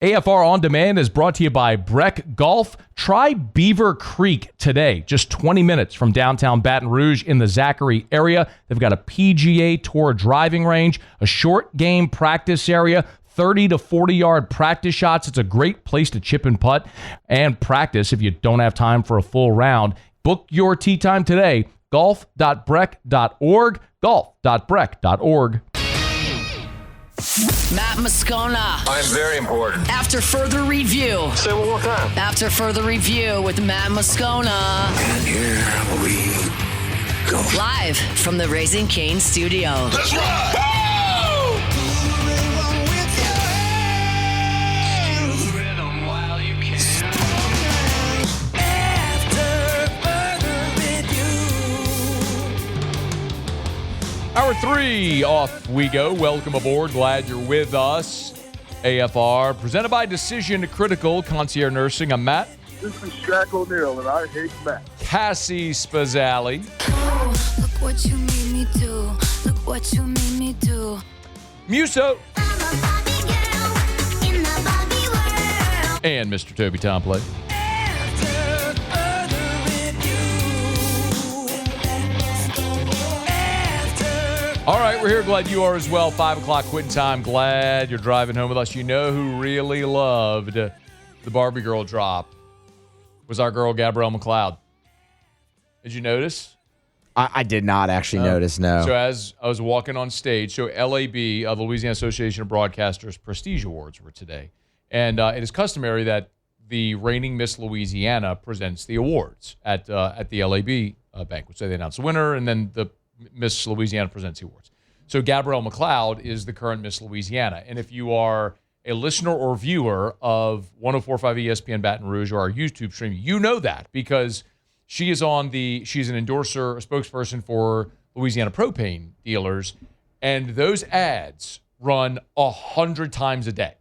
AFR On Demand is brought to you by Breck Golf. Try Beaver Creek today, just 20 minutes from downtown Baton Rouge in the Zachary area. They've got a PGA Tour driving range, a short game practice area, 30 to 40-yard practice shots. It's a great place to chip and putt and practice if you don't have time for a full round. Book your tee time today, golf.breck.org, golf.breck.org. Matt Moscona. I'm very important. After further review. Say it one more time. After further review with Matt Moscona. And here we go. Live from the Raising Cane studio. Let's ride! Hour 3, off we go. Welcome aboard. Glad you're with us. AFR, presented by Decision Critical Concierge Nursing. I'm Matt. This is Shaq O'Neal, and I hate Matt. Cassie Spazzali. Oh, look what you made me do. Look what you made me do. Muso. I'm a Barbie girl in the Barbie world. And Mr. Toby Tomplay. All right, we're here. Glad you are as well. 5 o'clock quitting time. Glad you're driving home with us. You know who really loved the Barbie Girl drop was our girl, Gabrielle McLeod. Did you notice? I did not actually notice, no. So as I was walking on stage, so LAB, the Louisiana Association of Broadcasters Prestige Awards were today. And it is customary that the reigning Miss Louisiana presents the awards at the LAB banquet. So they announce the winner, and then the Miss Louisiana presents the awards. So Gabrielle McLeod is the current Miss Louisiana. And if you are a listener or viewer of 104.5 ESPN Baton Rouge or our YouTube stream, you know that because she's an endorser, a spokesperson for Louisiana propane dealers. And those ads run 100 times a day.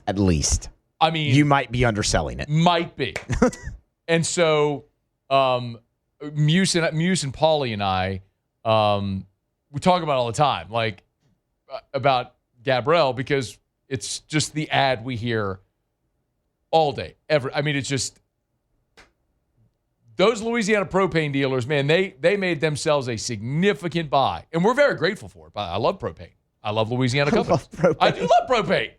At least. I mean, you might be underselling it. Might be. And so Muse and Paulie and I, we talk about it all the time, like about Gabrielle, because it's just the ad we hear all day. It's just those Louisiana propane dealers, man, they made themselves a significant buy. And we're very grateful for it. I love propane. I love Louisiana companies. I do love propane.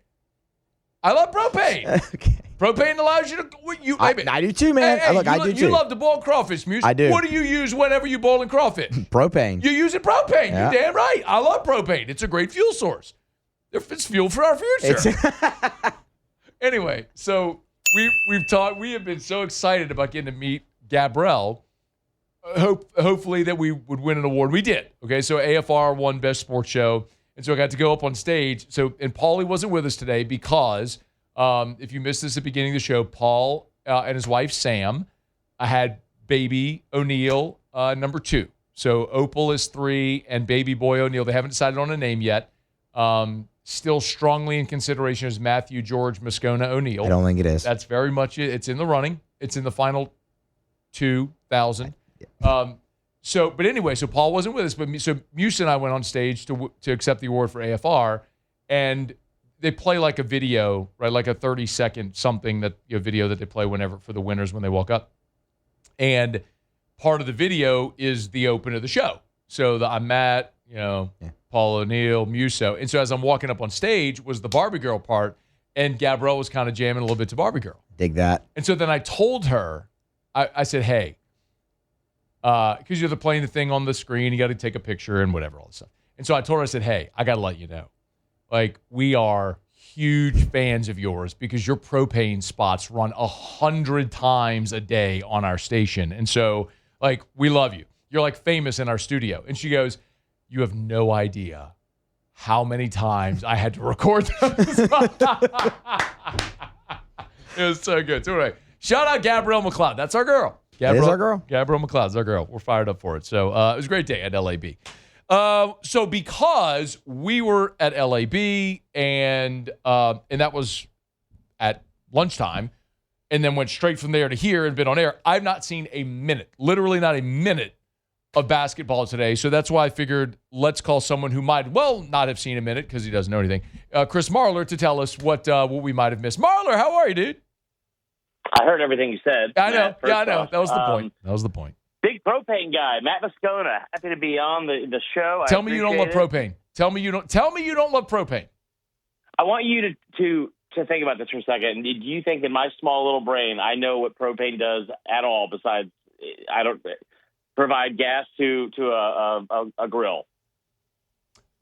I love propane. Okay. Propane allows you to. I do too, man. Hey, I do too. You love to boil crawfish, Muse. I do. What do you use whenever you boiling crawfish? Propane. You using propane. Yeah. You're damn right. I love propane. It's a great fuel source. It's fuel for our future. Anyway, so we've talked. We have been so excited about getting to meet Gabrielle. Hopefully that we would win an award. We did. Okay, so AFR won Best Sports Show. And so I got to go up on stage. And Paulie wasn't with us today because if you missed this at the beginning of the show, Paul and his wife, Sam, had baby O'Neal, number 2. So Opal is 3 and baby boy O'Neal. They haven't decided on a name yet. Still strongly in consideration as Matthew George Moscona O'Neal. I don't think it is. That's very much it. It's in the running. It's in the final 2,000. But anyway, so Paul wasn't with us, but so Muse and I went on stage to accept the award for AFR, and they play like a video, right, like a 30-second something video that they play whenever for the winners when they walk up, and part of the video is the open of the show. So I'm Matt, Paul O'Neal, Muso, and so as I'm walking up on stage was the Barbie Girl part, and Gabrielle was kind of jamming a little bit to Barbie Girl. Dig that. And so then I told her, I said, hey. Because you're playing the thing on the screen, you got to take a picture and whatever, all this stuff. And so I told her, I said, hey, I got to let you know. Like, we are huge fans of yours because your propane spots run 100 times a day on our station. And so, like, we love you. You're, like, famous in our studio. And she goes, you have no idea how many times I had to record those. It was so good. So anyway, shout out Gabrielle McLeod. That's our girl. It is our girl. Gabrielle McLeod's our girl. We're fired up for it. So it was a great day at LAB. So because we were at LAB and that was at lunchtime and then went straight from there to here and been on air, I've not seen a minute, literally not a minute of basketball today. So that's why I figured let's call someone who might not have seen him in it because he doesn't know anything. Chris Marler to tell us what we might have missed. Marler, how are you, dude? I heard everything you said. I know. Matt, Yeah, I know. off. That was the point. Big propane guy, Matt Moscona. Happy to be on the show. Tell me you don't love propane. Tell me you don't love propane. I want you to think about this for a second. Do you think in my small little brain I know what propane does at all besides I don't provide gas to a grill?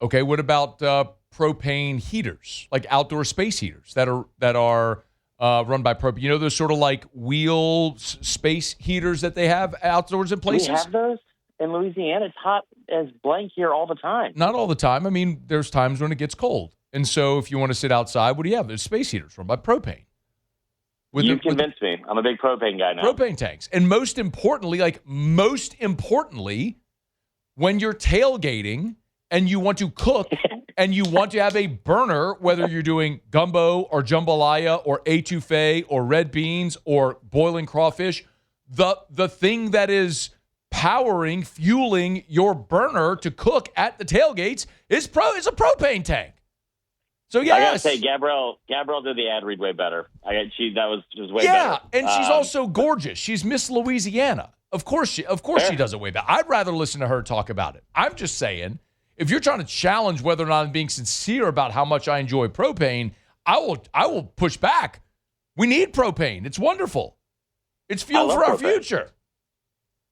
Okay, what about propane heaters, like outdoor space heaters that are run by propane? You know those sort of like wheel space heaters that they have outdoors in places? Do we have those in Louisiana? It's hot as blank here all the time. Not all the time. I mean, there's times when it gets cold. And so if you want to sit outside, what do you have? There's space heaters run by propane. You convinced me. I'm a big propane guy now. Propane tanks. And most importantly, when you're tailgating and you want to cook and you want to have a burner, whether you're doing gumbo or jambalaya or etouffee or red beans or boiling crawfish, the thing that is fueling your burner to cook at the tailgates is a propane tank. So yes, I gotta say, Gabrielle did the ad read way better. That was way better. Yeah, and she's also gorgeous. She's Miss Louisiana. Of course she does it way better. I'd rather listen to her talk about it. I'm just saying, if you're trying to challenge whether or not I'm being sincere about how much I enjoy propane, I will push back. We need propane. It's wonderful. It's fuel for our future.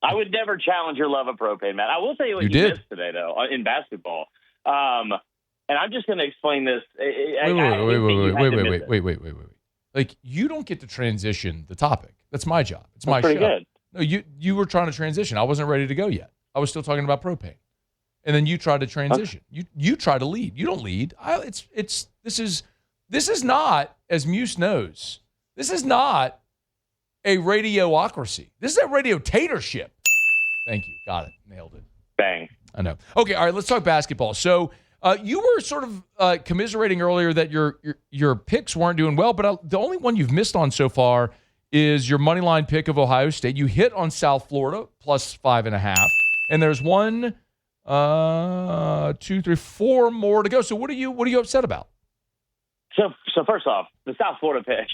I would never challenge your love of propane, man. I will tell you what you missed today, though, in basketball. And I'm just going to explain this. Wait. Like, you don't get to transition the topic. That's my job. It's my show. Good. No, you were trying to transition. I wasn't ready to go yet. I was still talking about propane. And then you tried to transition. Okay. You try to lead. You don't lead. This is not, as Muse knows, this is not a radioocracy. This is a radiotatorship. Thank you. Got it. Nailed it. Bang. I know. Okay, all right, let's talk basketball. So you were sort of commiserating earlier that your picks weren't doing well, but the only one you've missed on so far is your money line pick of Ohio State. You hit on South Florida plus 5.5, and there's 1, 2, 3, 4 more to go. So what are you upset about? So first off, the South Florida pick,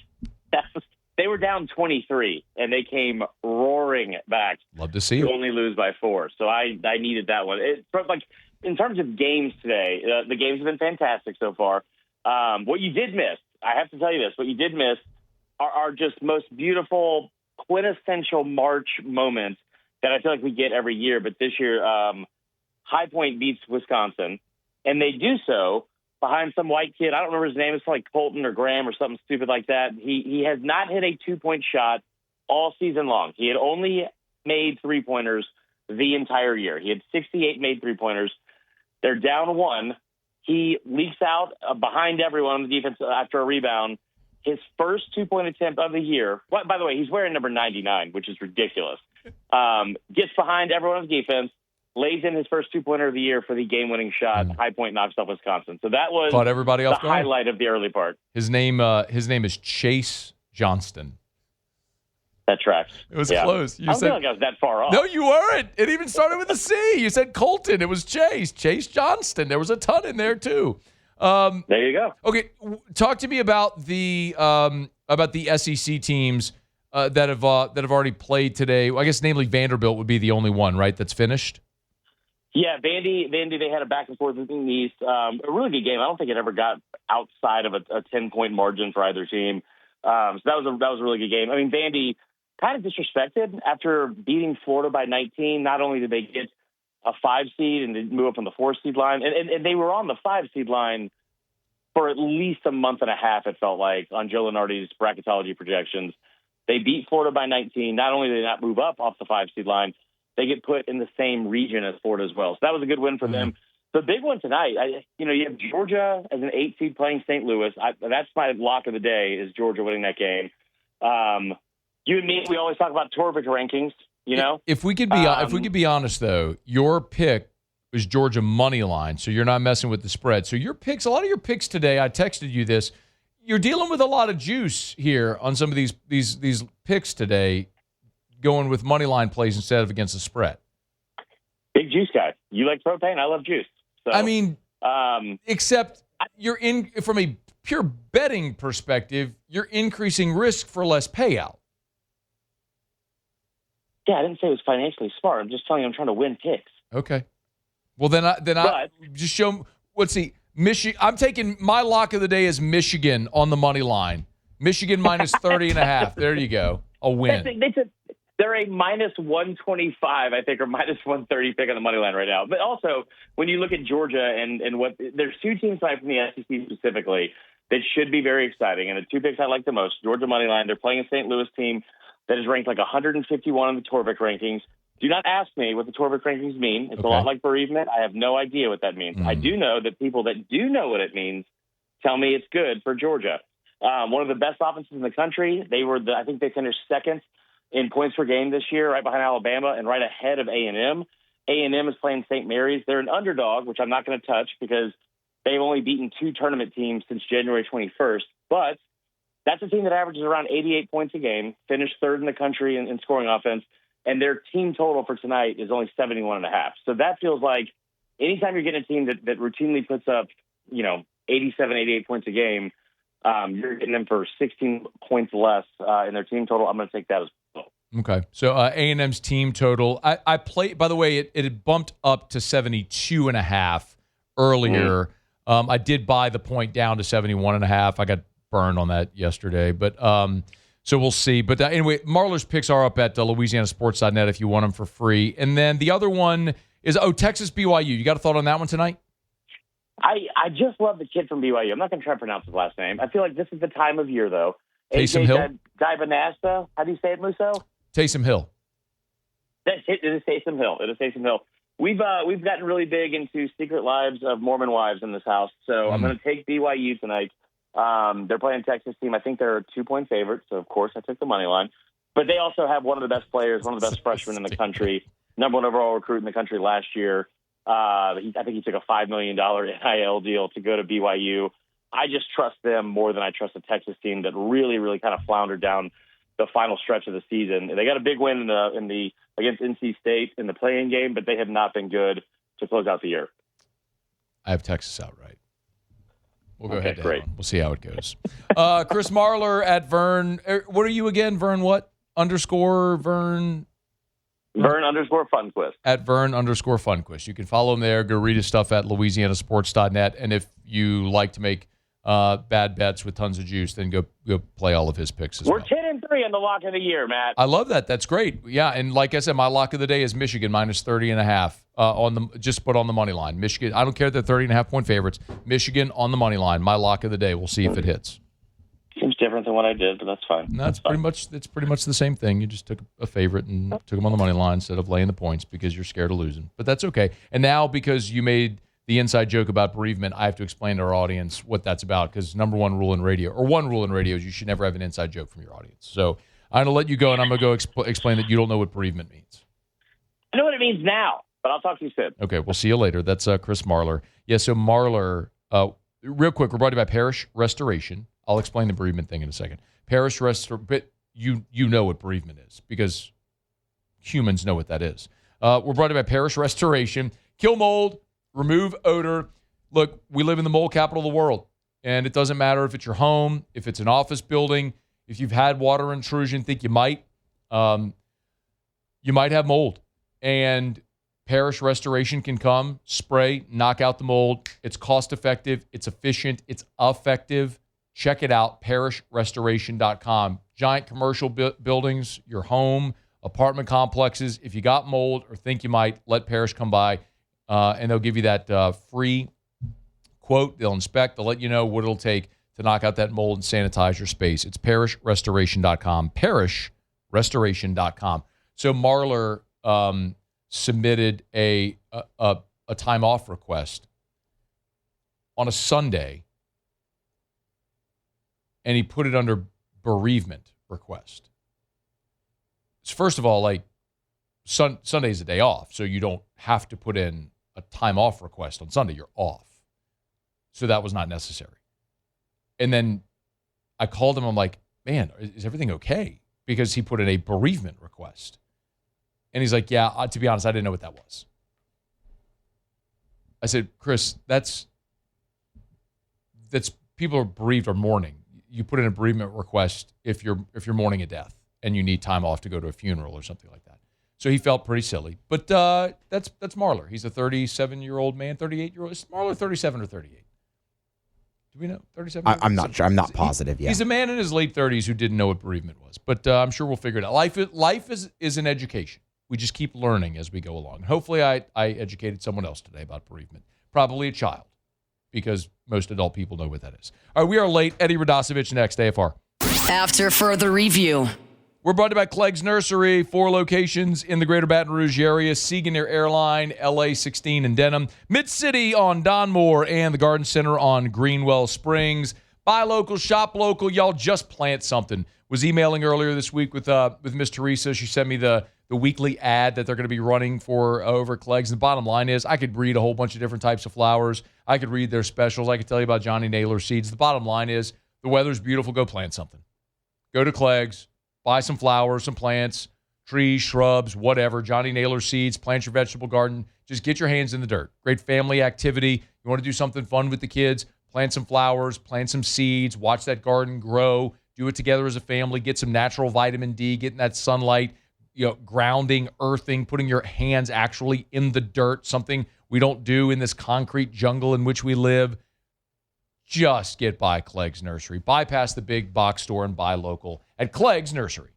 they were down 23, and they came roaring back. Love to see it. To only lose by 4. So I needed that one. In terms of games today, the games have been fantastic so far. What you did miss, I have to tell you this, what you did miss are just most beautiful, quintessential March moments that I feel like we get every year. But this year, High Point beats Wisconsin, and they do so behind some white kid. I don't remember his name. It's like Colton or Graham or something stupid like that. He has not hit a 2-point shot all season long. He had only made 3-pointers the entire year. He had 68 made 3-pointers. They're down 1. He leaks out behind everyone on the defense after a rebound. His first 2-point attempt of the year. By the way, he's wearing number 99, which is ridiculous. Gets behind everyone on the defense, lays in his first 2-pointer of the year for the game-winning shot. High Point knocks off Wisconsin. So that was caught everybody off the guard. Highlight of the early part. His name is Chase Johnston. That tracks. It was close. I don't feel like I was that far off. No, you weren't. It even started with a C. You said Colton. It was Chase Johnston. There was a ton in there too. There you go. Okay, talk to me about the SEC teams that have already played today. I guess namely Vanderbilt would be the only one, right? That's finished. Yeah, Vandy. They had a back and forth in the East. A really good game. I don't think it ever got outside of a 10-point margin for either team. So that was a really good game. I mean, Vandy kind of disrespected after beating Florida by 19. Not only did they get a 5 seed and they move up on the 4 seed line, and they were on the 5 seed line for at least a month and a half, it felt like, on Joe Lunardi's bracketology projections. They beat Florida by 19. Not only did they not move up off the 5 seed line, they get put in the same region as Florida as well. So that was a good win for them. The big one tonight, you have Georgia as an 8 seed playing St. Louis. That's my lock of the day, is Georgia winning that game. You and me, we always talk about Torvik rankings. You know, if we could be honest though, your pick was Georgia money line, so you're not messing with the spread. So your picks, a lot of your picks today, I texted you this. You're dealing with a lot of juice here on some of these picks today, going with money line plays instead of against the spread. Big juice guy. You like propane? I love juice. So, I mean, except you're in from a pure betting perspective, you're increasing risk for less payout. Yeah, I didn't say it was financially smart. I'm just telling you I'm trying to win picks. Okay. Well, then I just show. Let's see. Michigan. I'm taking my lock of the day is Michigan on the money line. Michigan minus 30.5. There you go. A win. They're a minus 125, I think, or minus 130 pick on the money line right now. But also, when you look at Georgia and what there's two teams tonight from the SEC specifically that should be very exciting. And the two picks I like the most, Georgia money line. They're playing a St. Louis team that is ranked like 151 in the Torvik rankings. Do not ask me what the Torvik rankings mean. It's a lot like bereavement. I have no idea what that means. I do know that people that do know what it means tell me it's good for Georgia. One of the best offenses in the country. I think they finished second in points per game this year, right behind Alabama and right ahead of A&M. A&M is playing St. Mary's. They're an underdog, which I'm not going to touch because they've only beaten 2 tournament teams since January 21st. But that's a team that averages around 88 points a game, finished third in the country in scoring offense, and their team total for tonight is only 71.5. So that feels like anytime you're getting a team that routinely puts up, 87, 88 points a game, you're getting them for 16 points less in their team total. I'm going to take that as well. Okay. So A&M's team total, I played, by the way, it had bumped up to 72.5 earlier. I did buy the point down to 71.5. I got burned on that yesterday, but so we'll see. But anyway, Marler's picks are up at LouisianaSports.net if you want them for free. And then the other one is, Texas BYU. You got a thought on that one tonight? I just love the kid from BYU. I'm not going to try to pronounce his last name. I feel like this is the time of year, though. Taysom Hill? Dibanasta. How do you say it, Musso? Taysom Hill. It is Taysom Hill. It is Taysom Hill. We've gotten really big into secret lives of Mormon wives in this house, so I'm going to take BYU tonight. They're playing Texas team. I think they're a 2-point favorite, so of course I took the money line. But they also have one of the best players, one of the best freshmen in the country, number 1 overall recruit in the country last year. I think he took a $5 million NIL deal to go to BYU. I just trust them more than I trust the Texas team that really, really kind of floundered down the final stretch of the season. They got a big win against NC State in the play-in game, but they have not been good to close out the year. I have Texas outright. We'll go ahead. Great. We'll see how it goes. Chris Marler at Vern. What are you again? Vern what? Vern _Funquist. At Vern _Funquist. You can follow him there. Go read his stuff at LouisianaSports.net. And if you like to make bad bets with tons of juice, then go play all of his picks as well. We're 10-3 in the lock of the year, Matt. I love that. That's great. Yeah, and like I said, my lock of the day is Michigan minus 30.5 just put on the money line. Michigan. I don't care if they're 30.5 point favorites. Michigan on the money line. My lock of the day. We'll see if it hits. Seems different than what I did, but that's fine. No, it's pretty much the same thing. You just took a favorite and took them on the money line instead of laying the points because you're scared of losing. But that's okay. And now because you made the inside joke about bereavement, I have to explain to our audience what that's about because number one rule in radio is you should never have an inside joke from your audience. So I'm going to let you go, and I'm going to go explain that you don't know what bereavement means. I know what it means now, but I'll talk to you soon. Okay, we'll see you later. That's Chris Marler. Yeah, so Marler, real quick, we're brought to you by Parish Restoration. I'll explain the bereavement thing in a second. Parish Restoration, but you know what bereavement is because humans know what that is. We're brought to you by Parish Restoration. Kill mold, remove odor. Look, we live in the mold capital of the world, and it doesn't matter if it's your home, if it's an office building, if you've had water intrusion, think you might have mold. And Parish Restoration can come, spray, knock out the mold. It's cost-effective. It's efficient. It's effective. Check it out, parishrestoration.com. Giant commercial buildings, your home, apartment complexes. If you got mold or think you might, let Parish come by, and they'll give you that free quote. They'll inspect. They'll let you know what it'll take to knock out that mold and sanitize your space. It's parishrestoration.com, parishrestoration.com. So Marler submitted a time off request on a Sunday, and he put it under bereavement request. So first of all, Sunday's a day off, so you don't have to put in a time off request on Sunday. You're off. So that was not necessary. And then I called him. I'm like, man, is everything okay? Because he put in a bereavement request. And he's like, yeah, to be honest, I didn't know what that was. I said, Chris, that's people are bereaved or mourning. You put in a bereavement request if you're mourning a death and you need time off to go to a funeral or something like that. So he felt pretty silly. But that's Marler. He's a 37-year-old man, 38-year-old. Is Marler 37 or 38? Do we know? 37? I'm not sure. I'm not positive yet. He's a man in his late 30s who didn't know what bereavement was. But I'm sure we'll figure it out. Life is an education. We just keep learning as we go along. Hopefully I educated someone else today about bereavement. Probably a child, because most adult people know what that is. All right, we are late. Eddie Radosevich next, AFR. After further review. We're brought to you by Clegg's Nursery, 4 locations in the greater Baton Rouge area, Seaganeer Airline, LA 16 in Denham, Mid-City on Donmore, and the Garden Center on Greenwell Springs. Buy local, shop local. Y'all just plant something. Was emailing earlier this week with Miss Teresa. She sent me the weekly ad that they're going to be running for over at Clegg's. The bottom line is I could read a whole bunch of different types of flowers. I could read their specials. I could tell you about Johnny Naylor seeds. The bottom line is the weather's beautiful. Go plant something. Go to Clegg's. Buy some flowers, some plants, trees, shrubs, whatever. Johnny Naylor seeds. Plant your vegetable garden. Just get your hands in the dirt. Great family activity. You want to do something fun with the kids? Plant some flowers. Plant some seeds. Watch that garden grow. Do it together as a family. Get some natural vitamin D. Get in that sunlight. Grounding, earthing, putting your hands actually in the dirt. Something we don't do in this concrete jungle in which we live. Just get by Clegg's Nursery. Bypass the big box store and buy local at Clegg's Nursery.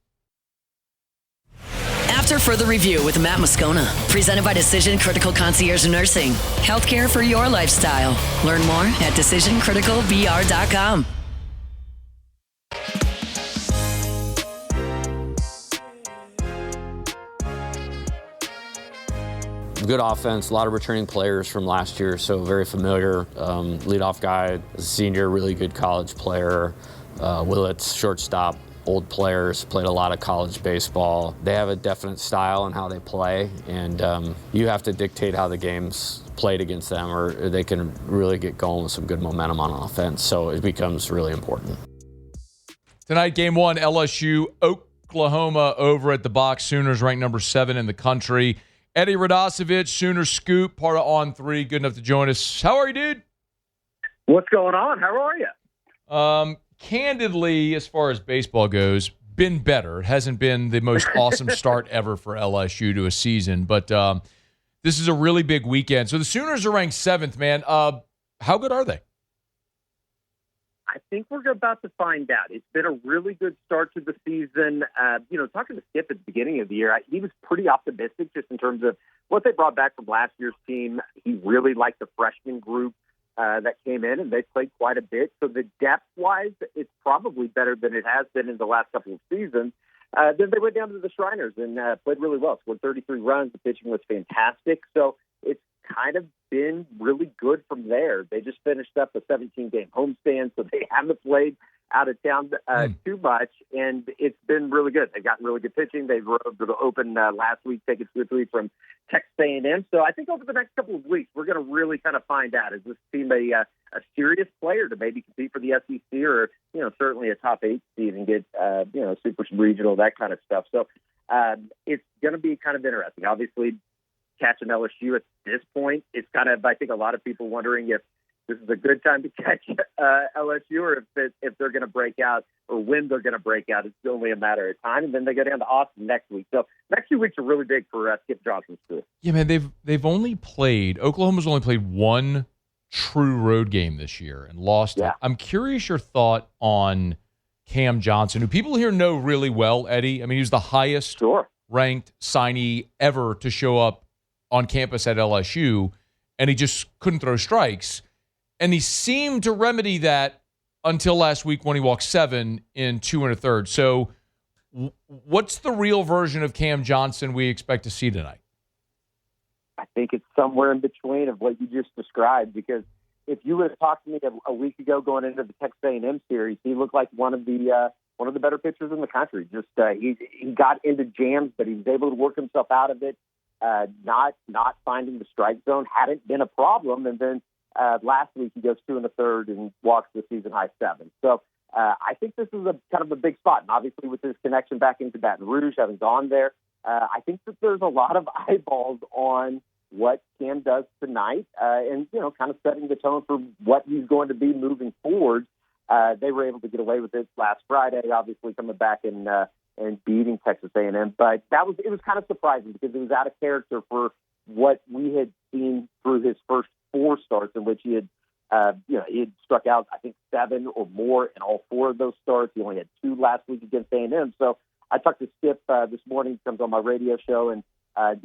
After further review with Matt Moscona, presented by Decision Critical Concierge Nursing. Healthcare for your lifestyle. Learn more at decisioncriticalbr.com. Good offense, a lot of returning players from last year, so very familiar. Leadoff guy, senior, really good college player. Willits, shortstop, old players, played a lot of college baseball. They have a definite style in how they play, and you have to dictate how the game's played against them, or they can really get going with some good momentum on offense, so it becomes really important. Tonight, game 1, LSU, Oklahoma over at the box. Sooners ranked number 7 in the country. Eddie Radosevich, Sooner Scoop, part of On 3, good enough to join us. How are you, dude? What's going on? How are you? Candidly, as far as baseball goes, been better. It hasn't been the most awesome start ever for LSU to a season, but this is a really big weekend. So the Sooners are ranked 7th, man. How good are they? I think we're about to find out. It's been a really good start to the season. Talking to Skip at the beginning of the year, he was pretty optimistic just in terms of what they brought back from last year's team. He really liked the freshman group that came in, and they played quite a bit. So the depth-wise, it's probably better than it has been in the last couple of seasons. Then they went down to the Shriners and played really well. Scored 33 runs. The pitching was fantastic. So it's kind of been really good from there. They just finished up a 17-game homestand, so they haven't played out of town too much, and it's been really good. They've gotten really good pitching. They were able to open last week, take it 2-3 from Texas A&M. So I think over the next couple of weeks, we're going to really kind of find out, is this team a serious player to maybe compete for the SEC or, certainly a top 8 seed and get, super regional, that kind of stuff. So it's going to be kind of interesting. Obviously, catching LSU at this point, it's kind of, I think, a lot of people wondering if this is a good time to catch LSU or if they're going to break out or when they're going to break out. It's only a matter of time. And then they go down to Austin next week. So next 2 weeks are really big for Skip Johnson's school. Yeah, man, Oklahoma's only played one true road game this year and lost it. I'm curious your thought on Cam Johnson, who people here know really well, Eddie. I mean, he was the highest ranked signee ever to show up on campus at LSU, and he just couldn't throw strikes. And he seemed to remedy that until last week when he walked 7 in 2 1/3. So what's the real version of Cam Johnson we expect to see tonight? I think it's somewhere in between of what you just described, because if you would have talked to me a week ago going into the Texas A&M series, he looked like one of the better pitchers in the country. Just he got into jams, but he was able to work himself out of it. Not finding the strike zone hadn't been a problem, and then last week he goes 2 1/3 and walks the season high 7. So I think this is a kind of a big spot, and obviously with his connection back into Baton Rouge, having gone there, I think that there's a lot of eyeballs on what Cam does tonight, and kind of setting the tone for what he's going to be moving forward. They were able to get away with it last Friday, obviously coming back and beating Texas A&M. But it was kind of surprising because it was out of character for what we had seen through his first 4 starts, in which he had struck out, I think, 7 or more in all 4 of those starts. He only had 2 last week against A&M. So I talked to Skip this morning. He comes on my radio show, and I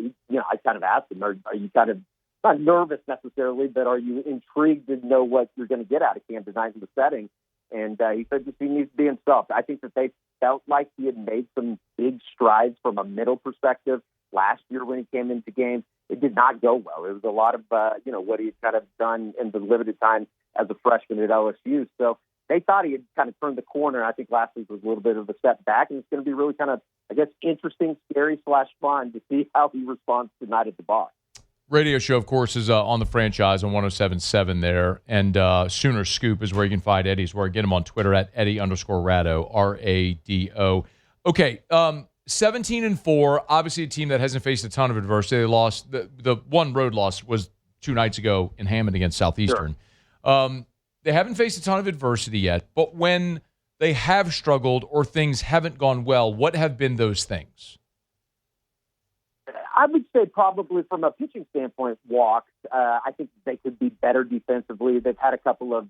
kind of asked him, are you kind of not nervous necessarily, but are you intrigued to know what you're going to get out of Cam tonight in the setting? And he said he needs to be himself. I think that they felt like he had made some big strides from a middle perspective last year when he came into games. It did not go well. It was a lot of, what he had kind of done in the limited time as a freshman at LSU. So they thought he had kind of turned the corner. I think last week was a little bit of a step back, and it's going to be really kind of, I guess, interesting, scary / fun to see how he responds tonight at the box. Radio show, of course, is on the franchise on 107.7 there. And Sooner Scoop is where you can find Eddie's work. Get him on Twitter at Eddie_Rado, R-A-D-O. Okay, 17-4, obviously a team that hasn't faced a ton of adversity. They lost. The one road loss was 2 nights ago in Hammond against Southeastern. Sure. They haven't faced a ton of adversity yet, but when they have struggled or things haven't gone well, what have been those things? I would say probably from a pitching standpoint, walks. I think they could be better defensively. They've had a couple of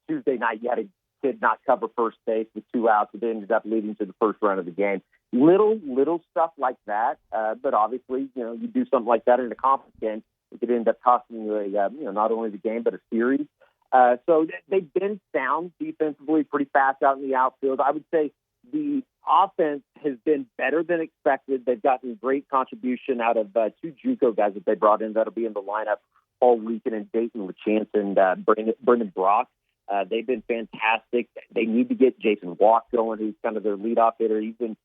Tuesday night, you had a kid not cover first base with 2 outs. It ended up leading to the first run of the game. Little stuff like that. But obviously, you do something like that in a conference game, it could end up costing you, not only the game, but a series. So they've been sound defensively, pretty fast out in the outfield. I would say the offense has been better than expected. They've gotten great contribution out of 2 JUCO guys that they brought in that'll be in the lineup all weekend, in Dayton with Chance and Brendan Brock. They've been fantastic. They need to get Jason Walk going, who's kind of their leadoff hitter. He's been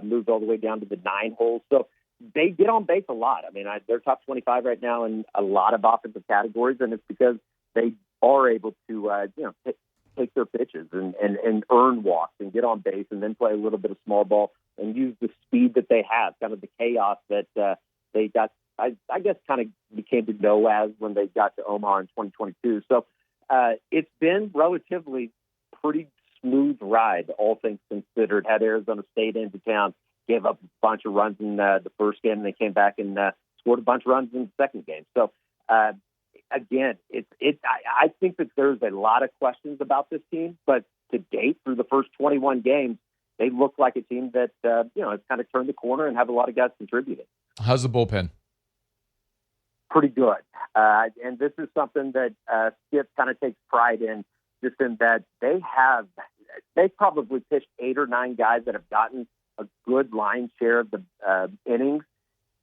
moved all the way down to the 9 hole. So they get on base a lot. I mean, they're top 25 right now in a lot of offensive categories, and it's because they are able to, take their pitches and earn walks and get on base and then play a little bit of small ball and use the speed that they have, kind of the chaos that they got, I guess, kind of became to know as when they got to Omaha in 2022. So it's been relatively pretty smooth ride, all things considered. Had Arizona State into town, gave up a bunch of runs in the first game, and they came back and scored a bunch of runs in the second game. So, again, I think that there's a lot of questions about this team, but to date, through the first 21 games, they look like a team that has kind of turned the corner and have a lot of guys contributing. How's the bullpen? Pretty good, and this is something that Skip kind of takes pride in, just in that they probably pitched 8 or 9 guys that have gotten a good line share of the innings.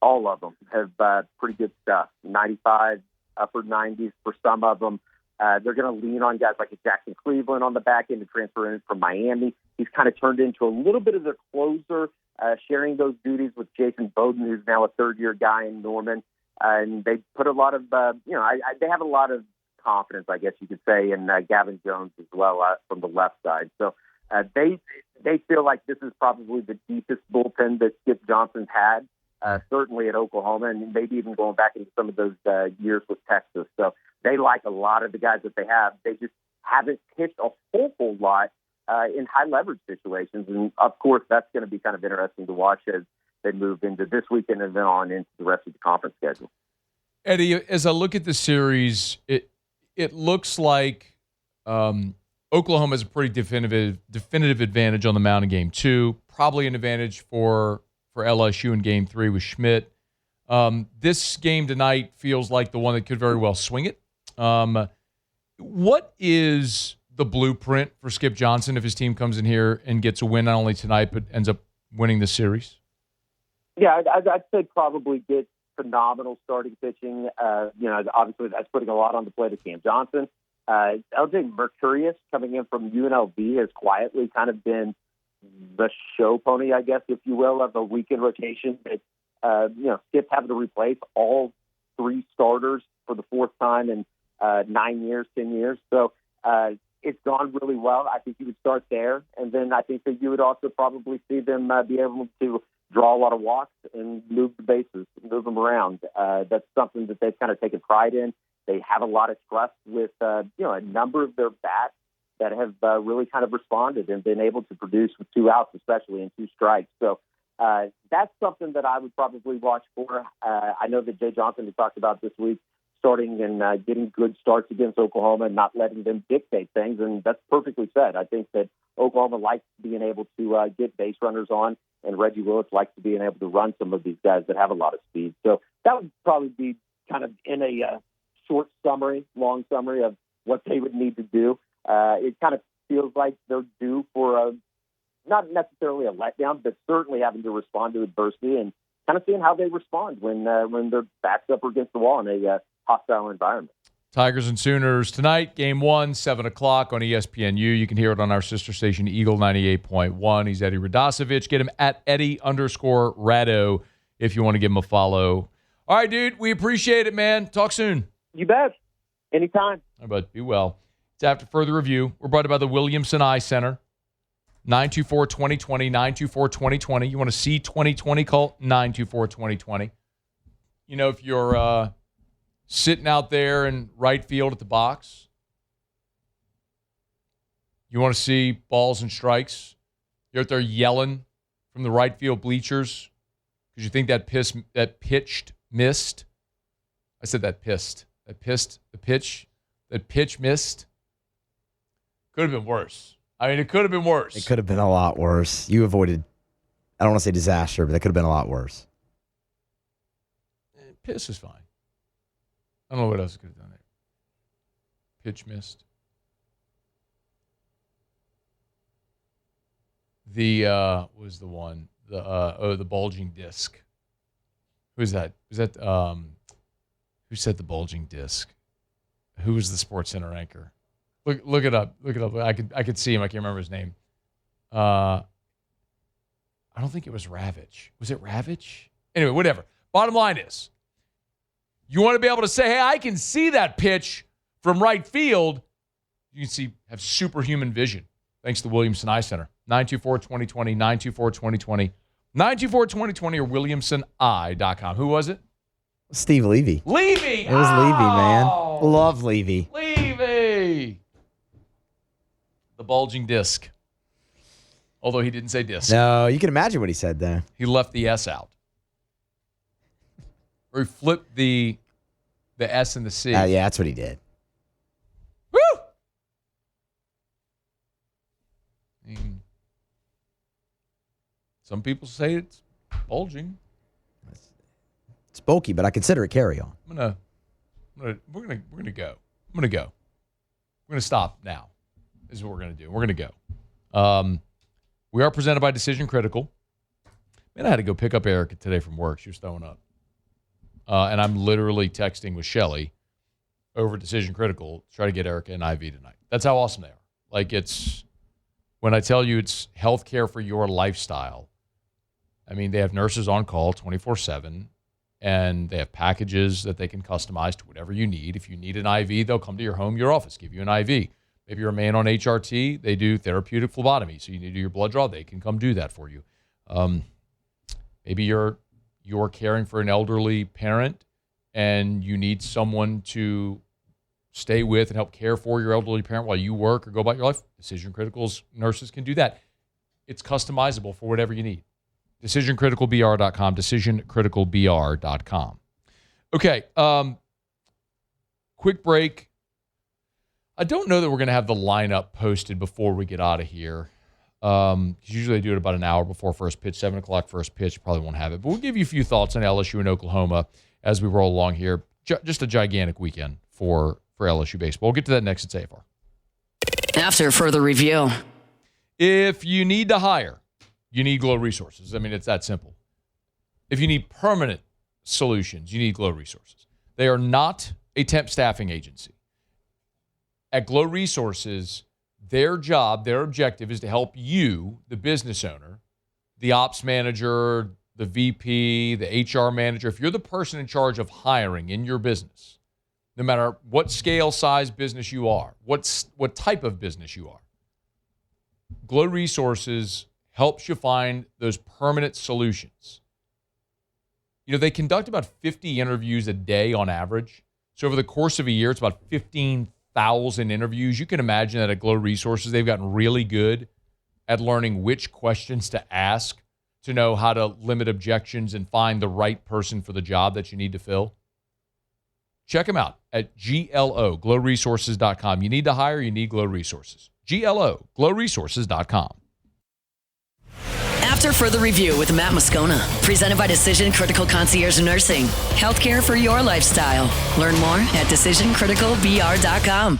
All of them have pretty good stuff. 95. Upper 90s for some of them. They're going to lean on guys like a Jackson Cleveland on the back end to transfer in from Miami. He's kind of turned into a little bit of their closer, sharing those duties with Jason Bowden, who's now a third-year guy in Norman. And they put a lot of, they have a lot of confidence, I guess you could say, in Gavin Jones as well from the left side. So they feel like this is probably the deepest bullpen that Skip Johnson's had. Certainly at Oklahoma, and maybe even going back into some of those years with Texas. So they like a lot of the guys that they have. They just haven't pitched a whole lot in high leverage situations. And, of course, that's going to be kind of interesting to watch as they move into this weekend and then on into the rest of the conference schedule. Eddie, as I look at the series, it looks like Oklahoma has a pretty definitive advantage on the mound in Game 2, probably an advantage for LSU in Game 3 with Schmidt. This game tonight feels like the one that could very well swing it. What is the blueprint for Skip Johnson if his team comes in here and gets a win not only tonight but ends up winning the series? Yeah, I'd say probably get phenomenal starting pitching. Obviously that's putting a lot on the plate of Cam Johnson. LJ Mercurius coming in from UNLV has quietly kind of been the show pony, I guess, if you will, of a weekend rotation. Skip having to replace all 3 starters for the 4th time in 10 years. So it's gone really well. I think you would start there. And then I think that you would also probably see them be able to draw a lot of walks and move the bases, move them around. That's something that they've kind of taken pride in. They have a lot of trust with, a number of their bats that have really kind of responded and been able to produce with 2 outs, especially in 2 strikes. So that's something that I would probably watch for. I know that Jay Johnson has talked about this week, starting and getting good starts against Oklahoma and not letting them dictate things, and that's perfectly said. I think that Oklahoma likes being able to get base runners on, and Reggie Willis likes to being able to run some of these guys that have a lot of speed. So that would probably be kind of in a short summary, long summary of what they would need to do. It kind of feels like they're due for not necessarily a letdown, but certainly having to respond to adversity and kind of seeing how they respond when they're backed up against the wall in a hostile environment. Tigers and Sooners tonight, game 1, 7 o'clock on ESPNU. You can hear it on our sister station, Eagle 98.1. He's Eddie Radosevich. Get him at Eddie_Rado if you want to give him a follow. All right, dude, we appreciate it, man. Talk soon. You bet. Anytime. All right, be well. It's after further review. We're brought to you by the Williamson Eye Center. 924-2020, 924-2020. You want to see 2020, call 924-2020. You know, if you're sitting out there in right field at the box, you want to see balls and strikes, you're out there yelling from the right field bleachers because you think that pitch missed. I said that pitch missed. Could have been worse. I mean, it could have been worse. It could have been a lot worse. You avoided, I don't want to say disaster, but that could have been a lot worse. Piss is fine. I don't know what else could have done there. Pitch missed. What was the one? The bulging disc. Who's that? Was that who said the bulging disc? Who was the Sports Center anchor? Look it up. Look it up. I could see him. I can't remember his name. I don't think it was Ravitch. Was it Ravitch? Anyway, whatever. Bottom line is, you want to be able to say, hey, I can see that pitch from right field. You can have superhuman vision. Thanks to the Williamson Eye Center. 924-2020, 924-2020, 924-2020 or WilliamsonEye.com. Who was it? Steve Levy. Levy! It was Levy, man. Love Levy. Levy! The bulging disc. Although he didn't say disc. No, you can imagine what he said there. He left the S out. Or he flipped the S and the C. Yeah, that's what he did. Woo! I mean, some people say it's bulging. It's bulky, but I consider it carry on. We're gonna go. We're gonna stop now. This is what we're gonna do. We're gonna go. We are presented by Decision Critical. Man, I had to go pick up Erica today from work. She was throwing up. And I'm literally texting with Shelly over Decision Critical to try to get Erica an IV tonight. That's how awesome they are. Like, it's, when I tell you it's healthcare for your lifestyle, I mean, they have nurses on call 24/7, and they have packages that they can customize to whatever you need. If you need an IV, they'll come to your home, your office, give you an IV. Maybe you're a man on HRT, they do therapeutic phlebotomy, so you need to do your blood draw, they can come do that for you. Maybe you're caring for an elderly parent and you need someone to stay with and help care for your elderly parent while you work or go about your life. Decision Critical's nurses can do that. It's customizable for whatever you need. DecisionCriticalBR.com, DecisionCriticalBR.com. Okay, quick break. I don't know that we're going to have the lineup posted before we get out of here. Usually I do it about an hour before first pitch, 7 o'clock first pitch. Probably won't have it. But we'll give you a few thoughts on LSU and Oklahoma as we roll along here. Just a gigantic weekend for LSU baseball. We'll get to that next at AFR. After further review. If you need to hire, you need Glow Resources. I mean, it's that simple. If you need permanent solutions, you need Glow Resources. They are not a temp staffing agency. At Glow Resources, their job, their objective is to help you, the business owner, the ops manager, the VP, the HR manager. If you're the person in charge of hiring in your business, no matter what scale, size business you are, what type of business you are, Glow Resources helps you find those permanent solutions. They conduct about 50 interviews a day on average. So over the course of a year, it's about 15,000 interviews. You can imagine that at Glow Resources, they've gotten really good at learning which questions to ask to know how to limit objections and find the right person for the job that you need to fill. Check them out at glowresources.com. You need to hire, you need Glow Resources. glowresources.com. After further review with Matt Moscona, presented by Decision Critical Concierge Nursing. Healthcare for your lifestyle. Learn more at decisioncriticalbr.com.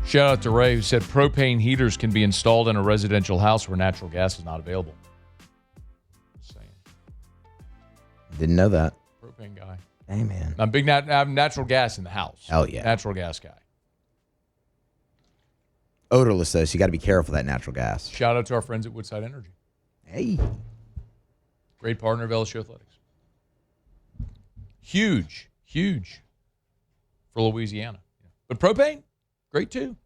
Shout out to Ray, who said propane heaters can be installed in a residential house where natural gas is not available. Just saying. Didn't know that. Propane guy. Hey, man. I'm big natural gas in the house. Hell yeah. Natural gas guy. Odorless, though, so you got to be careful of that natural gas. Shout out to our friends at Woodside Energy. Hey. Great partner of LSU Athletics. Huge for Louisiana. But propane, great too.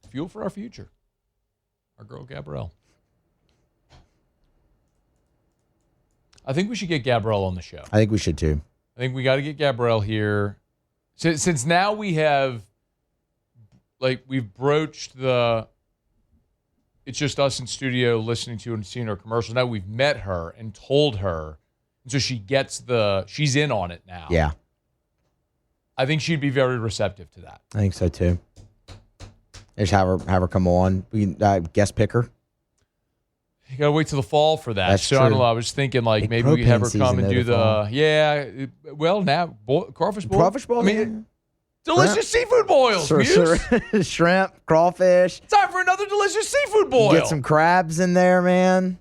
Fuel for our future. Our girl, Gabrielle. I think we should get Gabrielle on the show. I think we should too. I think we got to get Gabrielle here. Since now we have, we've broached it's just us in studio listening to and seeing her commercial. Now we've met her and told her. And so she gets she's in on it now. Yeah. I think she'd be very receptive to that. I think so too. Just have her come on. We can guest pick her. You gotta wait till the fall for that. That's so true. I don't know. I was thinking maybe we could have her come and do fall. now crawfish boil. Crawfish boil. I mean, delicious seafood boils. Shrimp, crawfish. Time for another delicious seafood boil. Get some crabs in there, man.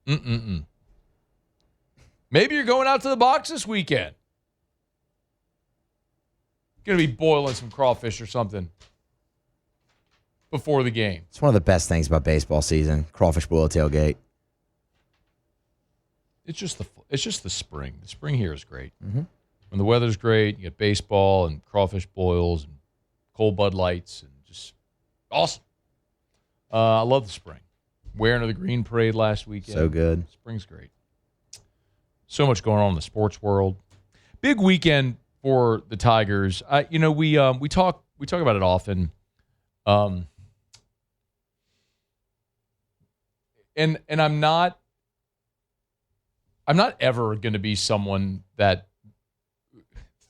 Maybe you're going out to the box this weekend. Going to be boiling some crawfish or something before the game. It's one of the best things about baseball season. Crawfish boil tailgate. It's just the spring. The spring here is great. Mm-hmm. When the weather's great, you get baseball and crawfish boils and cold Bud Lights and just awesome. I love the spring. Wearing to the Green Parade last weekend. So good. Spring's great. So much going on in the sports world. Big weekend for the Tigers. We talk about it often. And I'm not ever going to be someone that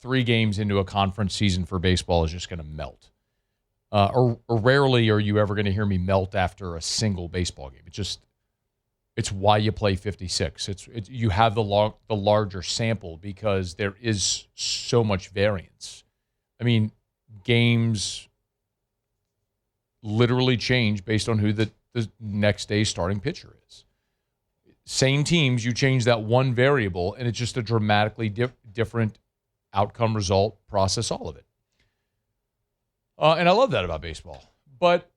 3 games into a conference season for baseball is just going to melt. Or rarely are you ever going to hear me melt after a single baseball game. It's why you play 56. You have the larger sample because there is so much variance. I mean, games literally change based on who the next day's starting pitcher is. Same teams, you change that one variable, and it's just a dramatically different outcome, result, process, all of it. And I love that about baseball. But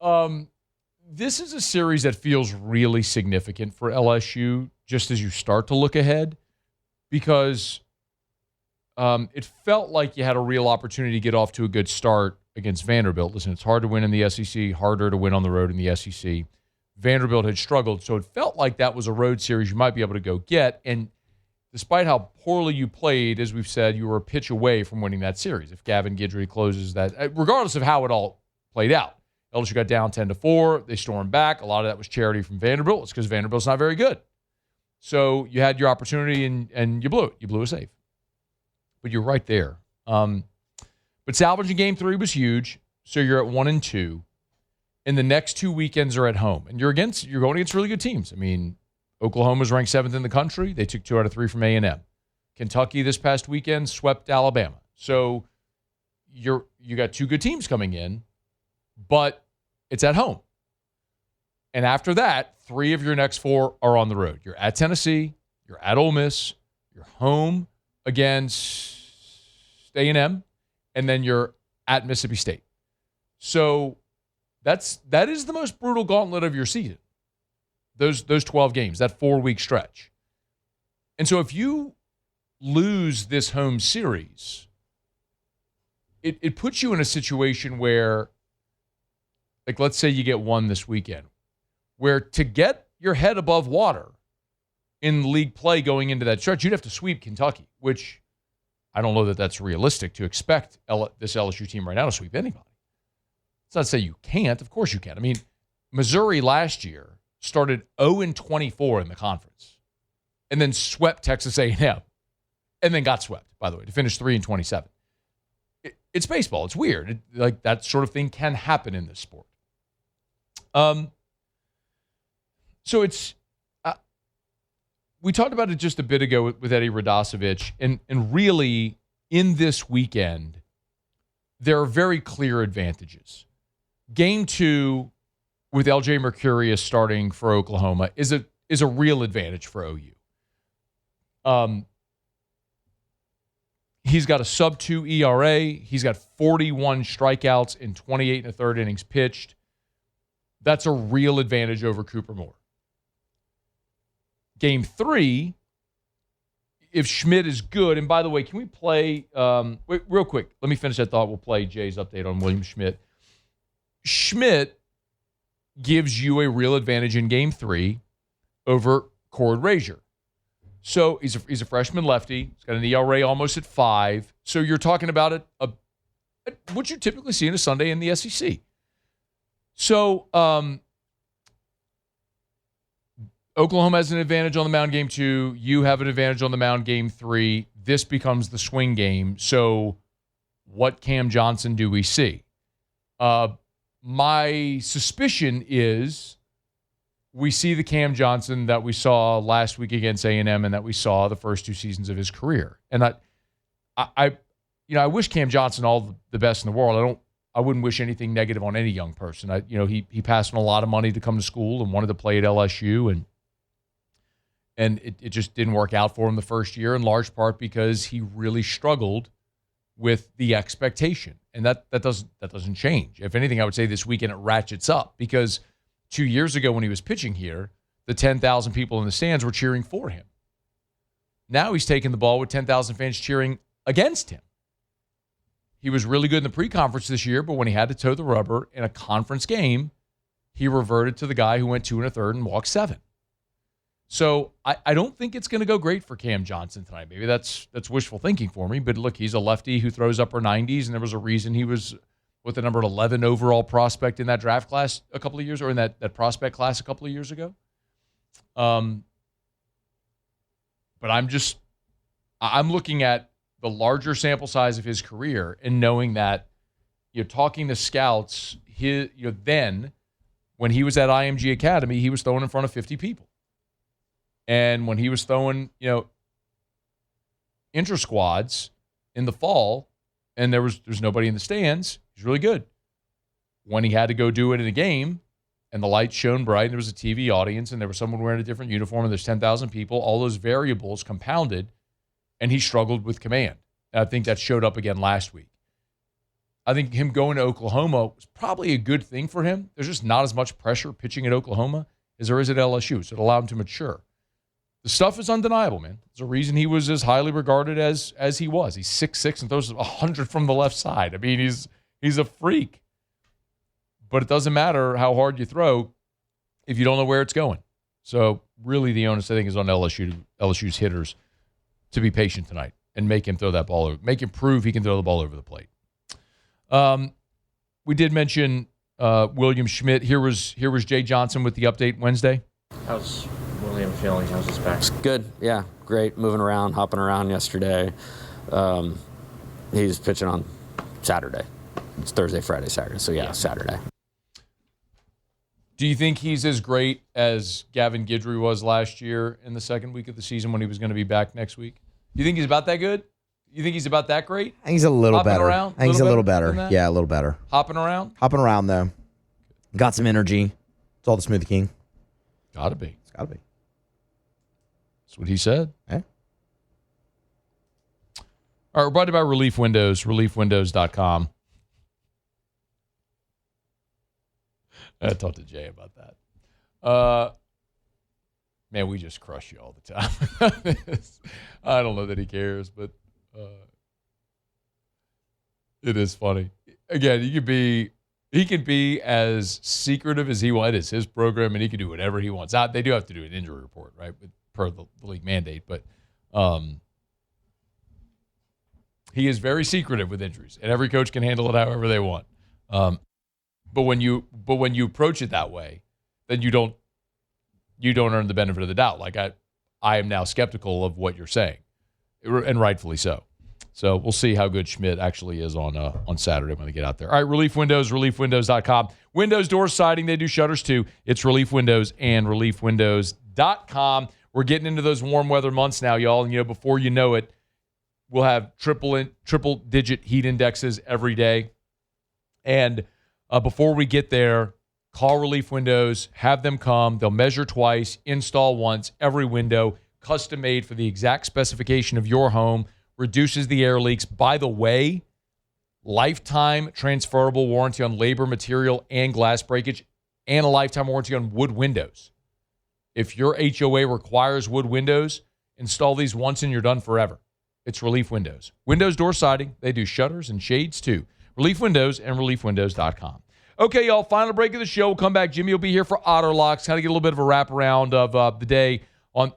this is a series that feels really significant for LSU just as you start to look ahead because it felt like you had a real opportunity to get off to a good start against Vanderbilt. Listen, it's hard to win in the SEC, harder to win on the road in the SEC. Vanderbilt had struggled, so it felt like that was a road series you might be able to go get. And despite how poorly you played, as we've said, you were a pitch away from winning that series. If Gavin Guidry closes that, regardless of how it all played out. LSU got down 10-4. They stormed back. A lot of that was charity from Vanderbilt. It's because Vanderbilt's not very good. So you had your opportunity and you blew it. You blew a save. But you're right there. But salvaging game 3 was huge. So you're at 1-2. And the next 2 weekends are at home. And you're going against really good teams. I mean, Oklahoma's ranked 7th in the country. They took 2 out of 3 from A&M. Kentucky this past weekend swept Alabama. So you got 2 good teams coming in, but it's at home. And after that, 3 of your next 4 are on the road. You're at Tennessee, you're at Ole Miss, you're home against A&M, and then you're at Mississippi State. So that is the most brutal gauntlet of your season. Those 12 games, that 4-week stretch. And so if you lose this home series, it puts you in a situation where, like, let's say you get one this weekend, where to get your head above water in league play going into that stretch, you'd have to sweep Kentucky, which I don't know that that's realistic to expect this LSU team right now to sweep anybody. It's not to say you can't. Of course you can. I mean, Missouri last year started 0-24 in the conference and then swept Texas A&M and then got swept, by the way, to finish 3-27. It's baseball. It's weird. Like, that sort of thing can happen in this sport. So it's we talked about it just a bit ago with Eddie Radosevich, and really in this weekend, there are very clear advantages. Game 2 with LJ Mercurius starting for Oklahoma is a real advantage for OU. He's got a sub-2 ERA. He's got 41 strikeouts in 28 1/3 innings pitched. That's a real advantage over Cooper Moore. Game 3, if Schmidt is good, and by the way, can we play, wait, real quick, let me finish that thought. We'll play Jay's update on William Schmidt. Schmidt gives you a real advantage in Game 3 over Cord Razier. So he's a freshman lefty. He's got an ERA almost at 5. So you're talking about what you typically see in a Sunday in the SEC. So Oklahoma has an advantage on the mound Game 2. You have an advantage on the mound Game 3. This becomes the swing game. So what Cam Johnson do we see? My suspicion is we see the Cam Johnson that we saw last week against A&M and that we saw the first 2 seasons of his career. And I wish Cam Johnson all the best in the world. I wouldn't wish anything negative on any young person. He passed on a lot of money to come to school and wanted to play at LSU, and it just didn't work out for him the first year, in large part because he really struggled with the expectation. And that doesn't change. If anything, I would say this weekend it ratchets up, because 2 years ago when he was pitching here, the 10,000 people in the stands were cheering for him. Now he's taking the ball with 10,000 fans cheering against him. He was really good in the pre-conference this year, but when he had to toe the rubber in a conference game, he reverted to the guy who went 2 1/3 and walked 7. So I don't think it's going to go great for Cam Johnson tonight. Maybe that's wishful thinking for me, but look, he's a lefty who throws upper 90s, and there was a reason he was with the number 11 overall prospect in that draft class a couple of years, or in that prospect class a couple of years ago. But I'm looking at the larger sample size of his career and knowing that, talking to scouts, then when he was at IMG Academy, he was throwing in front of 50 people. And when he was throwing, inter-squads in the fall, and there's nobody in the stands, he's really good. When he had to go do it in a game, and the lights shone bright, and there was a TV audience, and there was someone wearing a different uniform, and there's 10,000 people, all those variables compounded, and he struggled with command. And I think that showed up again last week. I think him going to Oklahoma was probably a good thing for him. There's just not as much pressure pitching at Oklahoma as there is at LSU, so it allowed him to mature. The stuff is undeniable, man. There's a reason he was as highly regarded as he was. He's 6'6" and throws 100 from the left side. I mean, he's a freak. But it doesn't matter how hard you throw if you don't know where it's going. So really the onus, I think, is on LSU's hitters to be patient tonight and make him throw that ball over. Make him prove he can throw the ball over the plate. We did mention William Schmidt. Here was Jay Johnson with the update Wednesday. How's William feeling? How's his back? It's good. Yeah, great. Moving around, hopping around yesterday. He's pitching on Saturday. It's Thursday, Friday, Saturday. So, yeah, Saturday. Do you think he's as great as Gavin Guidry was last year in the second week of the season when he was going to be back next week? Do you think he's about that good? You think he's about that great? I think he's a little Hopping better. Around? I think he's a little better. Yeah, a little better. Hopping around? Hopping around, though. Got some energy. It's all the Smoothie King. Gotta be. It's got to be. That's what he said. Yeah. All right, we're brought to you by Relief Windows, reliefwindows.com. I talked to Jay about that. Man, we just crush you all the time. I don't know that he cares, but it is funny. Again, he can be as secretive as he wants. It's his program, and he can do whatever he wants. They do have to do an injury report, right, per the league mandate, but he is very secretive with injuries, and every coach can handle it however they want. But when you approach it that way, then you don't earn the benefit of the doubt. Like I am now skeptical of what you're saying, and rightfully so. So we'll see how good Schmidt actually is on Saturday when they get out there. All right, Relief Windows, reliefwindows.com. Windows, door siding, they do shutters too. It's Relief Windows and reliefwindows.com. We're getting into those warm weather months now, y'all. And, before you know it, we'll have triple-digit heat indexes every day. And before we get there, call Relief Windows, have them come. They'll measure twice, install once, every window, custom made for the exact specification of your home, reduces the air leaks. By the way, lifetime transferable warranty on labor, material, and glass breakage, and a lifetime warranty on wood windows. If your HOA requires wood windows, install these once and you're done forever. It's Relief Windows. Windows, door siding, they do shutters and shades too. Relief Windows and reliefwindows.com. Okay, y'all, final break of the show. We'll come back. Jimmy will be here for Otter Locks. Kind of get a little bit of a wraparound of the day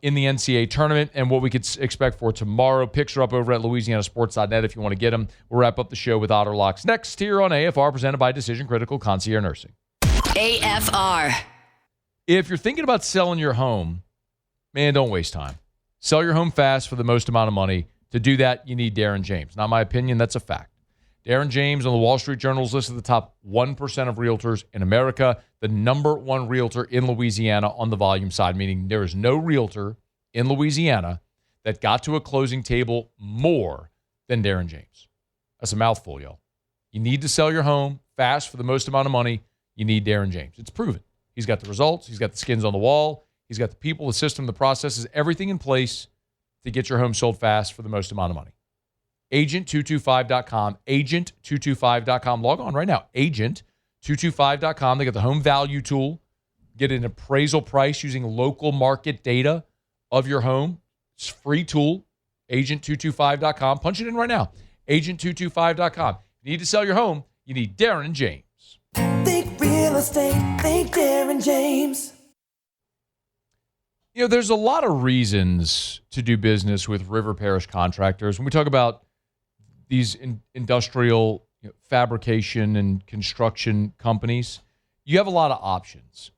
in the NCAA tournament and what we could expect for tomorrow. Picks are up over at louisianasports.net if you want to get them. We'll wrap up the show with Otter Locks next here on AFR, presented by Decision Critical Concierge Nursing. AFR. If you're thinking about selling your home, man, don't waste time. Sell your home fast for the most amount of money. To do that, you need Darren James. Not my opinion, that's a fact. Darren James on the Wall Street Journal's list of the top 1% of realtors in America, the number one realtor in Louisiana on the volume side, meaning there is no realtor in Louisiana that got to a closing table more than Darren James. That's a mouthful, y'all. You need to sell your home fast for the most amount of money. You need Darren James. It's proven. He's got the results. He's got the skins on the wall. He's got the people, the system, the processes, everything in place to get your home sold fast for the most amount of money. Agent225.com, agent225.com. Log on right now, agent225.com. They got the home value tool. Get an appraisal price using local market data of your home. It's a free tool, agent225.com. Punch it in right now, agent225.com. If you need to sell your home, you need Darren James. Think real estate, think Darren James. There's a lot of reasons to do business with River Parish Contractors. When we talk about these industrial fabrication and construction companies, you have a lot of options.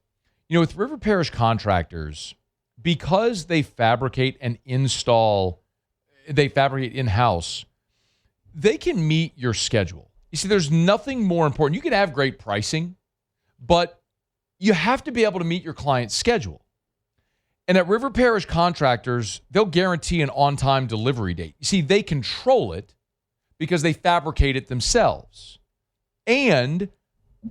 With River Parish Contractors, because they fabricate and install, they fabricate in-house, they can meet your schedule. You see, there's nothing more important. You can have great pricing, but you have to be able to meet your client's schedule. And at River Parish Contractors, they'll guarantee an on-time delivery date. You see, they control it because they fabricate it themselves. And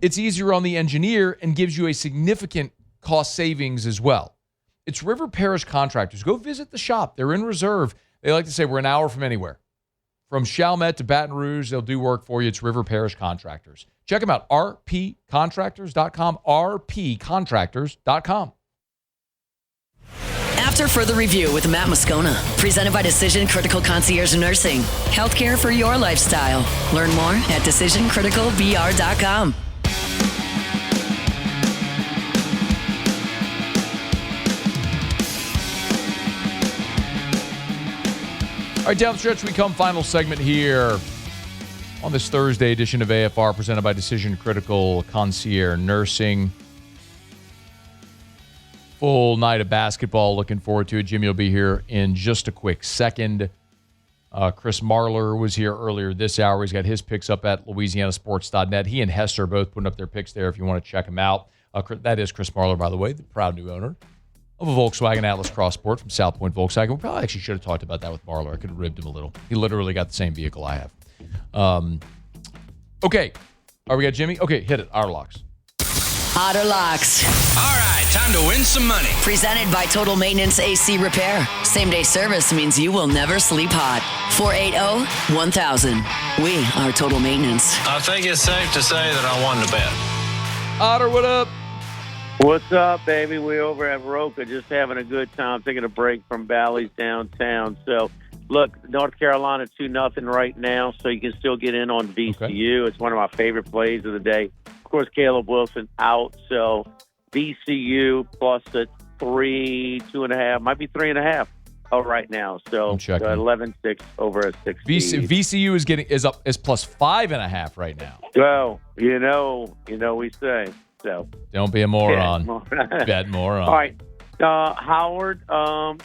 it's easier on the engineer and gives you a significant cost savings as well. It's River Parish Contractors. Go visit the shop. They're in Reserve. They like to say we're an hour from anywhere. From Chalmette to Baton Rouge, they'll do work for you. It's River Parish Contractors. Check them out, rpcontractors.com, rpcontractors.com. After further review with Matt Moscona, presented by Decision Critical Concierge Nursing. Healthcare for your lifestyle. Learn more at decisioncriticalbr.com. All right, down the stretch we come. Final segment here on this Thursday edition of AFR, presented by Decision Critical Concierge Nursing. Full night of basketball. Looking forward to it. Jimmy will be here in just a quick second. Chris Marler was here earlier this hour. He's got his picks up at louisianasports.net. He and Hester both putting up their picks there if you want to check them out. That is Chris Marler, by the way, the proud new owner of a Volkswagen Atlas Cross Sport from South Point Volkswagen. We probably actually should have talked about that with Marler. I could have ribbed him a little. He literally got the same vehicle I have. Okay. All right, we got Jimmy? Okay, hit it. Otter Locks. Otter Locks. All right, time to win some money. Presented by Total Maintenance AC Repair. Same-day service means you will never sleep hot. 480-1000. We are Total Maintenance. I think it's safe to say that I won the bet. Otter, what up? What's up, baby? We're over at Roca, just having a good time, taking a break from Bally's downtown. So, look, North Carolina 2-0 right now, so you can still get in on VCU. Okay. It's one of my favorite plays of the day. Of course, Caleb Wilson out, so VCU plus a 2.5, might be 3.5. Right now, so 11-6 over a 6. VCU is plus 5.5 right now. Well, you know, we say so. Don't be a moron. Bet moron. All right, Howard. Howard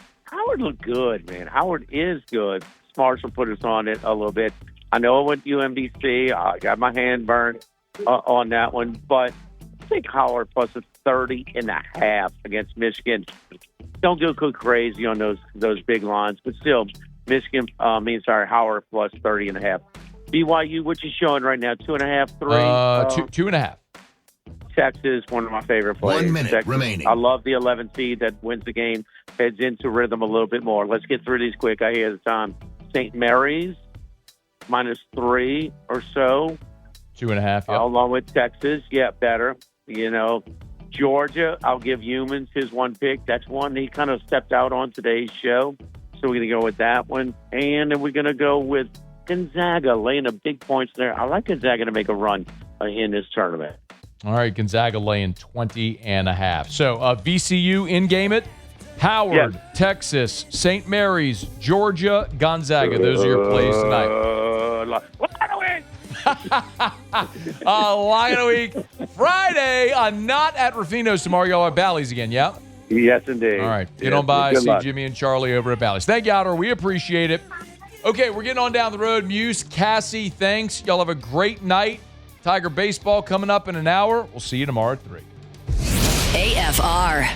looked good, man. Howard is good. Marshall put us on it a little bit. I know it went UMBC. I got my hand burned on that one, but I think Howard plus a 30.5 against Michigan. Don't go crazy on those big lines, but still, Howard plus 30.5. BYU, what you showing right now? 2.5, 3? 2.5. Texas, one of my favorite plays. 1 minute Texas. remaining. I love the 11 seed that wins the game, heads into rhythm a little bit more. Let's get through these quick. I hear the time. St. Mary's, -3 or so. 2.5, yeah. Along with Texas, yeah, better. You know, Georgia, I'll give Humans his one pick. That's one he kind of stepped out on today's show. So we're going to go with that one. And then we're going to go with Gonzaga, laying the big points there. I like Gonzaga to make a run in this tournament. All right, Gonzaga laying 20.5. So VCU in-game it. Howard, yes. Texas, St. Mary's, Georgia, Gonzaga. Those are your plays tonight. Line of the week, Friday on Not at Ruffino's tomorrow. Y'all are Bally's again, yeah? Yes, indeed. All right, get on by, see luck. Jimmy and Charlie over at Bally's. Thank you, Outer. We appreciate it. Okay, we're getting on down the road. Muse, Cassie, thanks. Y'all have a great night. Tiger baseball coming up in an hour. We'll see you tomorrow at 3. AFR.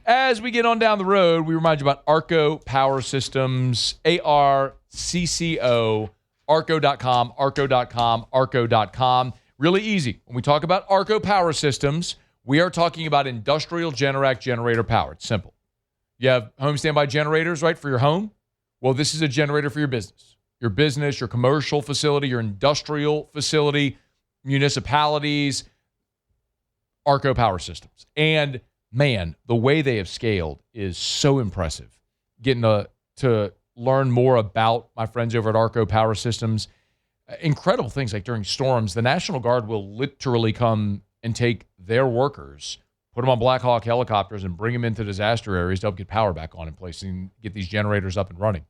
As we get on down the road, we remind you about Arco Power Systems, ARCCO, Arco.com, Arco.com, Arco.com. Really easy. When we talk about Arco Power Systems, we are talking about industrial Generac generator power. It's simple. You have home standby generators, right, for your home? Well, this is a generator for your business. Your business, your commercial facility, your industrial facility, municipalities, Arco Power Systems. And, man, the way they have scaled is so impressive. Getting to learn more about my friends over at Arco Power Systems. Incredible things like during storms, the National Guard will literally come and take their workers, put them on Black Hawk helicopters, and bring them into disaster areas to help get power back on in place and get these generators up and running.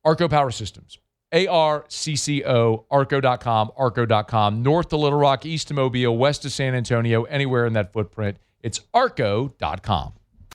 Arco Power Systems, ARCCO, Arco.com, Arco.com, north to Little Rock, east to Mobile, west to San Antonio, anywhere in that footprint. It's Arco.com.